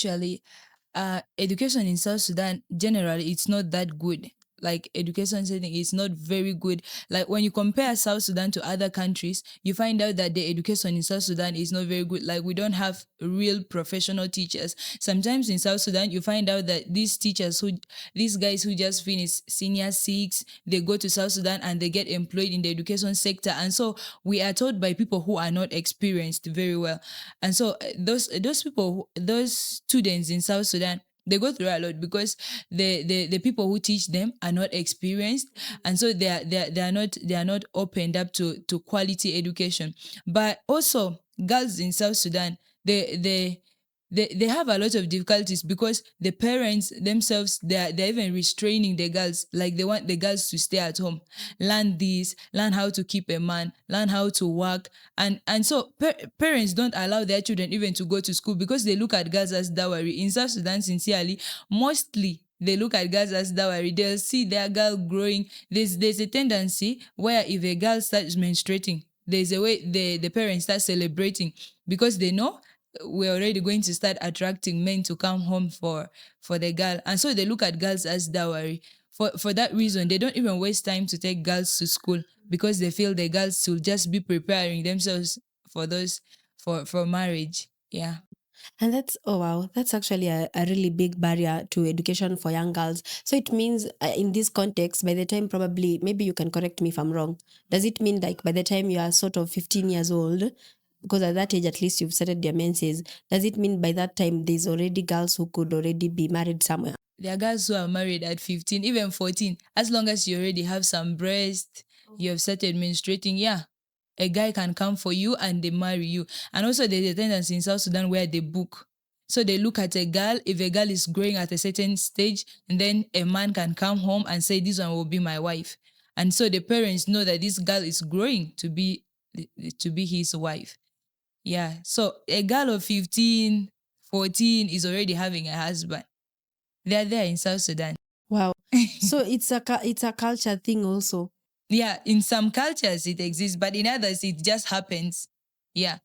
actually, education in South Sudan generally it's not that good. Like education setting is not very good. Like when you compare South Sudan to other countries, you find out that the education in South Sudan is not very good. Like we don't have real professional teachers. Sometimes in South Sudan, you find out that these guys who just finished senior six, they go to South Sudan and they get employed in the education sector. And so we are taught by people who are not experienced very well. And so those people, those students in South Sudan, they go through a lot because the people who teach them are not experienced, and so they are not opened up to quality education. But also girls in South Sudan, they have a lot of difficulties because the parents themselves, they're even restraining the girls. Like they want the girls to stay at home, learn this, learn how to keep a man, learn how to work. And so parents don't allow their children even to go to school because they look at girls as dowry. In South Sudan, sincerely, mostly they look at girls as dowry. They'll see their girl growing. There's a tendency where if a girl starts menstruating, there's a way the parents start celebrating because they know we're already going to start attracting men to come home for the girl. And so they look at girls as dowry. For that reason, they don't even waste time to take girls to school because they feel the girls will just be preparing themselves for those for marriage. Yeah. And that's, oh wow, that's actually a really big barrier to education for young girls. So it means in this context, by the time, probably, maybe you can correct me if I'm wrong, does it mean like by the time you are sort of 15 years old, because at that age at least you've started your menses, does it mean by that time there's already girls who could already be married somewhere? There are guys who are married at 15, even 14. As long as you already have some breast, you have started menstruating, yeah, a guy can come for you and they marry you. And also there's a tendency in South Sudan where they book. So they look at a girl, if a girl is growing at a certain stage, and then a man can come home and say, this one will be my wife. And so the parents know that this girl is growing to be his wife. Yeah. So a girl of 15, 14 is already having a husband. They're there in South Sudan. Wow. So it's a culture thing also. Yeah, in some cultures it exists, but in others it just happens. Yeah.